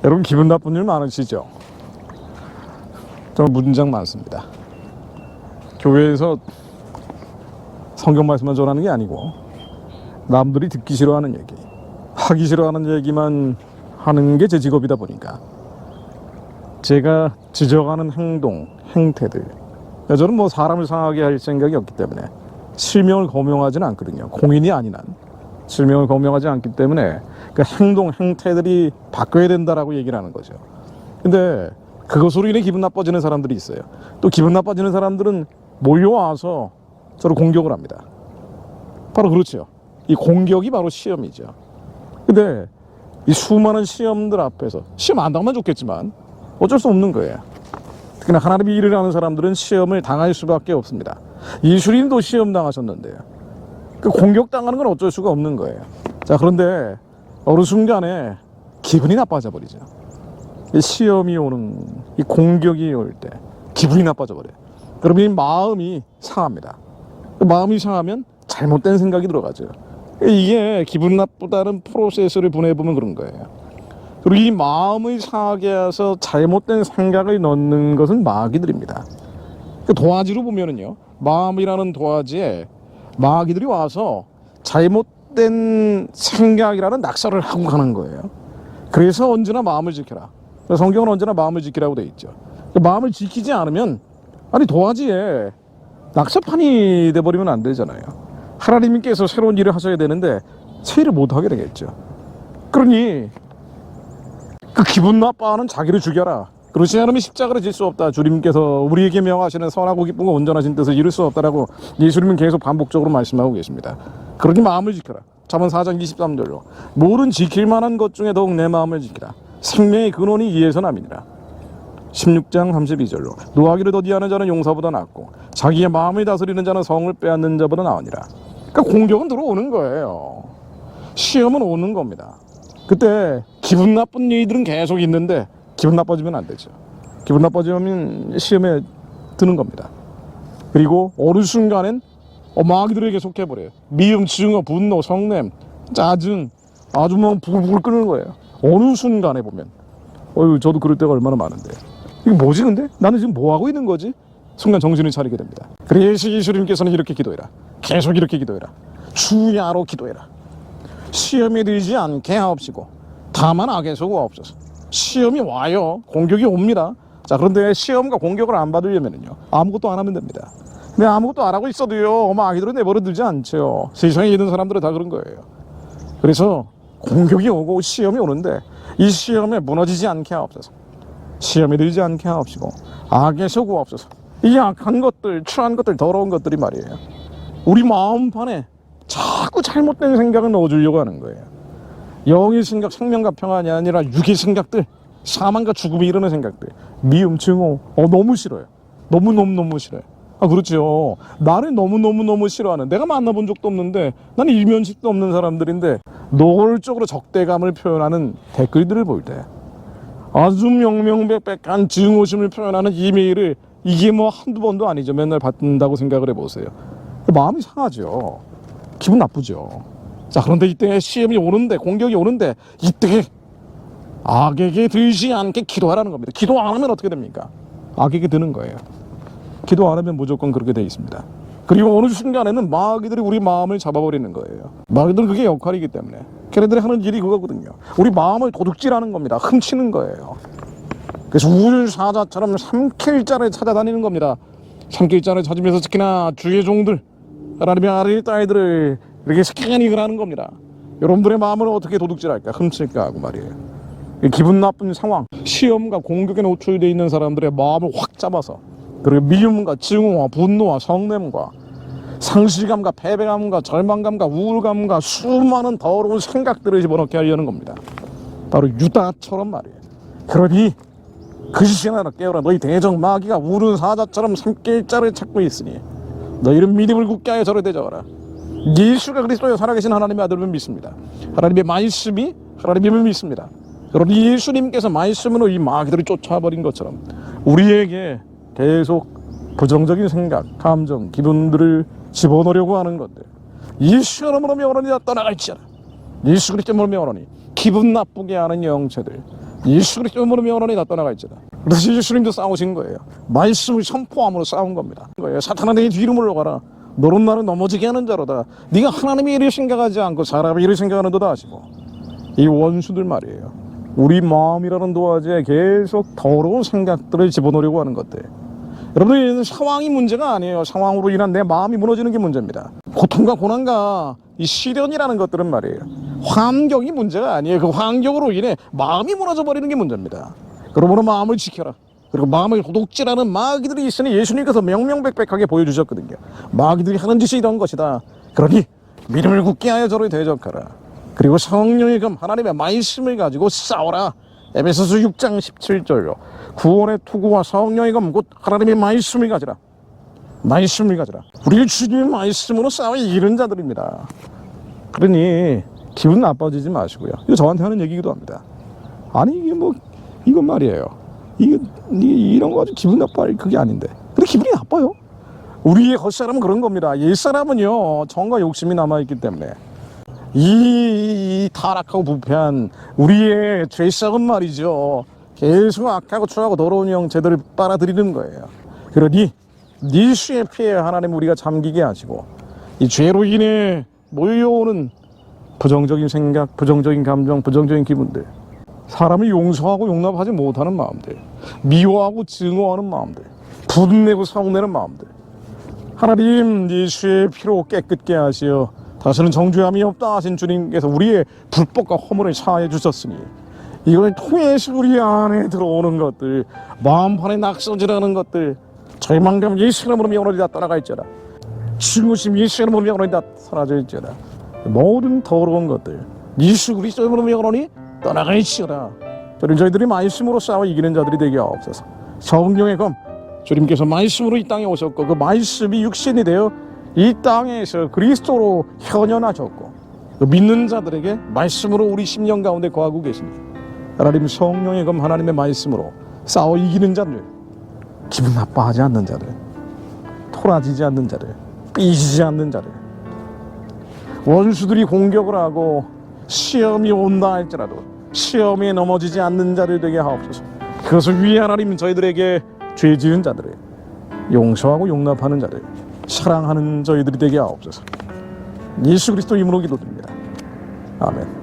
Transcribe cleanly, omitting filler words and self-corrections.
여러분 기분 나쁜 일 많으시죠? 저는 문장 많습니다. 교회에서 성경 말씀만 전하는 게 아니고 남들이 듣기 싫어하는 얘기, 하기 싫어하는 얘기만 하는 게 제 직업이다 보니까 제가 지적하는 행동, 행태들, 저는 뭐 사람을 상하게 할 생각이 없기 때문에 실명을 거명하지는 않거든요. 공인이 아닌 한 실명을 거명하지 않기 때문에 그 행동, 행태들이 바뀌어야 된다라고 얘기를 하는 거죠. 근데 그것으로 인해 기분 나빠지는 사람들이 있어요. 또 기분 나빠지는 사람들은 몰려와서 저를 공격을 합니다. 바로 그렇죠. 이 공격이 바로 시험이죠. 근데 이 수많은 시험들 앞에서 시험 안 당하면 좋겠지만 어쩔 수 없는 거예요. 특히나 하나님의 일을 하는 사람들은 시험을 당할 수밖에 없습니다. 예수님도 시험 당하셨는데요. 그 공격당하는 건 어쩔 수가 없는 거예요. 자, 그런데 어느 순간에 기분이 나빠져 버리죠. 이 시험이 오는, 이 공격이 올 때 기분이 나빠져 버려요. 그러면 이 마음이 상합니다. 마음이 상하면 잘못된 생각이 들어가죠. 이게 기분 나쁘다는 프로세스를 보내보면 그런 거예요. 그리고 이 마음을 상하게 해서 잘못된 생각을 넣는 것은 마귀들입니다. 그 도화지로 보면은요, 마음이라는 도화지에 마귀들이 와서 잘못된 생각이라는 낙서를 하고 가는 거예요. 그래서 언제나 마음을 지켜라. 성경은 언제나 마음을 지키라고 되어 있죠. 마음을 지키지 않으면, 아니 도화지에 낙서판이 돼버리면 안 되잖아요. 하나님께서 새로운 일을 하셔야 되는데 새 일을 못하게 되겠죠. 그러니 그 기분 나빠하는 자기를 죽여라. 그렇지 않으면 십자가를 질 수 없다. 주님께서 우리에게 명하시는 선하고 기쁘고 온전하신 뜻을 이룰 수 없다라고 예수님은 계속 반복적으로 말씀하고 계십니다. 그러니 마음을 지켜라. 잠언 4장 23절로 모든 지킬 만한 것 중에 더욱 내 마음을 지키라. 생명의 근원이 이에서 남이니라. 16장 32절로 노하기를 더디하는 자는 용사보다 낫고 자기의 마음을 다스리는 자는 성을 빼앗는 자보다 나으니라. 그러니까 공격은 들어오는 거예요. 시험은 오는 겁니다. 그때 기분 나쁜 일들은 계속 있는데 기분 나빠지면 안 되죠. 기분 나빠지면 시험에 드는 겁니다. 그리고 어느 순간엔 마귀들에게 속해버려요. 미움, 증오, 분노, 성냄, 짜증, 아주 뭐 부글부글 끓는 거예요. 어느 순간에 보면 저도 그럴 때가 얼마나 많은데 이게 뭐지 근데? 나는 지금 뭐하고 있는 거지? 순간 정신을 차리게 됩니다. 그래서 예수님께서는 이렇게 기도해라. 계속 이렇게 기도해라. 주야로 기도해라. 시험에 들지 않게 하옵시고 다만 악에서 구하옵소서. 시험이 와요. 공격이 옵니다. 자, 그런데 시험과 공격을 안 받으려면요 아무것도 안 하면 됩니다. 근데 아무것도 안 하고 있어도요 마귀들은 내버려 두지 않죠. 세상에 있는 사람들은 다 그런 거예요. 그래서 공격이 오고 시험이 오는데 이 시험에 무너지지 않게 하옵소서. 시험에 들지 않게 하옵시고 악에서 구하옵소서. 이 악한 것들, 추한 것들, 더러운 것들이 말이에요 우리 마음판에 자꾸 잘못된 생각을 넣어주려고 하는 거예요. 영의 생각, 생명과 평안이 아니라 육의 생각들, 사망과 죽음이 이르는 생각들, 미움, 증오, 너무 싫어요. 너무너무 싫어요. 그렇죠. 나를 너무너무 싫어하는, 내가 만나본 적도 없는데 나는 일면식도 없는 사람들인데 노골적으로 적대감을 표현하는 댓글들을 볼 때 아주 명명백백한 증오심을 표현하는 이메일을 이게 뭐 한두 번도 아니죠. 맨날 받는다고 생각을 해보세요. 마음이 상하죠. 기분 나쁘죠. 자, 그런데 이때 시험이 오는데, 공격이 오는데 이때 악에게 들지 않게 기도하라는 겁니다. 기도 안 하면 어떻게 됩니까? 악에게 드는 거예요. 기도 안 하면 무조건 그렇게 돼 있습니다. 그리고 어느 순간에는 마귀들이 우리 마음을 잡아버리는 거예요. 마귀들은 그게 역할이기 때문에 걔네들이 하는 일이 그거거든요. 우리 마음을 도둑질하는 겁니다. 훔치는 거예요. 그래서 우울사자처럼 삼킬자를 찾아다니는 겁니다. 삼킬자를 찾으면서 특히나 주의 종들, 하나님의 아들 딸들을 이렇게 스캐닝을 하는 겁니다. 여러분들의 마음을 어떻게 도둑질할까, 훔칠까 하고 말이에요. 기분 나쁜 상황, 시험과 공격에 노출되어 있는 사람들의 마음을 확 잡아서, 그리고 미움과 증오와 분노와 성냄과 상실감과 패배감과 절망감과 우울감과 수많은 더러운 생각들을 집어넣게 하려는 겁니다. 바로 유다처럼 말이에요. 그러니 그 시간에 깨어라. 너희 대적 마귀가 우는 사자처럼 삼킬자를 찾고 있으니 너희는 믿음을 굳게 하여 저를 대적하라. 예수가 그리스도의 살아계신 하나님의 아들을 믿습니다. 하나님의 말씀이 하나님을 믿습니다. 그러니 예수님께서 말씀으로 이 마귀들을 쫓아버린 것처럼 우리에게 계속 부정적인 생각, 감정, 기분들을 집어넣으려고 하는 건데 예수 이름으로 명하노니 떠나갈지어다. 예수 그리스도를 명하노니 기분 나쁘게 하는 영체들 예수 그리스도를 명하노니 다 떠나갈지라. 그래서 예수님도 싸우신 거예요. 말씀을 선포함으로 싸운 겁니다. 사탄아 내 뒤로 물러가라. 너는 나를 넘어지게 하는 자로다. 네가 하나님의 일을 생각하지 않고 사람의 일을 생각하는도다 하시고, 이 원수들 말이에요. 우리 마음이라는 도화지에 계속 더러운 생각들을 집어넣으려고 하는 것들. 여러분들 상황이 문제가 아니에요. 상황으로 인한 내 마음이 무너지는 게 문제입니다. 고통과 고난과 이 시련이라는 것들은 말이에요, 환경이 문제가 아니에요. 그 환경으로 인해 마음이 무너져 버리는 게 문제입니다. 그러므로 마음을 지켜라. 그리고 마음을 도둑질하는 마귀들이 있으니 예수님께서 명명백백하게 보여주셨거든요. 마귀들이 하는 짓이 이런 것이다. 그러니 믿음을 굳게 하여 저를 대적하라. 그리고 성령의 검 하나님의 말씀을 가지고 싸워라. 에베소서 6장 17절로 구원의 투구와 성령의 검 곧 하나님의 말씀을 가지라. 말씀을 가지라. 우리 주님의 말씀으로 싸워 이기는 자들입니다. 그러니 기분 나빠지지 마시고요. 이거 저한테 하는 얘기기도 합니다. 아니 이게 뭐 이건 말이에요. 이런 거 아주 기분 나빠할 그게 아닌데. 근데 기분이 나빠요. 우리의 겉사람은 그런 겁니다. 옛사람은요 정과 욕심이 남아있기 때문에 이 타락하고 부패한 우리의 죄성은 말이죠, 계속 악하고 추하고 더러운 영체들을 빨아들이는 거예요. 그러니 네 수의 피해 하나님 우리가 잠기게 하시고, 이 죄로 인해 몰려오는 부정적인 생각, 부정적인 감정, 부정적인 기분들, 사람을 용서하고 용납하지 못하는 마음들, 미워하고 증오하는 마음들, 분내고 서운내는 마음들, 하나님 예수의 피로 깨끗게 하시어 다시는 정죄함이 없다 하신 주님께서 우리의 불법과 허물을 사해 주셨으니, 이걸 통해서 우리 안에 들어오는 것들, 마음판에 낙서질하는 것들, 절망감 예수 이름으로 명하노니 다 떠나갈지어다. 증오심 예수 이름으로 명하노니 다 사라질지어다. 모든 더러운 것들 예수 그리스도 이름으로 명하노니 떠나갈지어다. 저희들이 말씀으로 싸워 이기는 자들이 되게 하옵소서. 성령의 검, 주님께서 말씀으로 이 땅에 오셨고 그 말씀이 육신이 되어 이 땅에서 그리스도로 현현하셨고, 그 믿는 자들에게 말씀으로 우리 심령 가운데 거하고 계십니다. 하나님 성령의 검 하나님의 말씀으로 싸워 이기는 자들, 기분 나빠하지 않는 자들, 토라지지 않는 자들, 삐지지 않는 자들, 원수들이 공격을 하고 시험이 온다 할지라도 시험에 넘어지지 않는 자들 되게 하옵소서. 그것을 위해 하나님 저희들에게 죄 지은 자들을 용서하고 용납하는 자들, 사랑하는 저희들이 되게 하옵소서. 예수 그리스도 이름으로 기도드립니다. 아멘.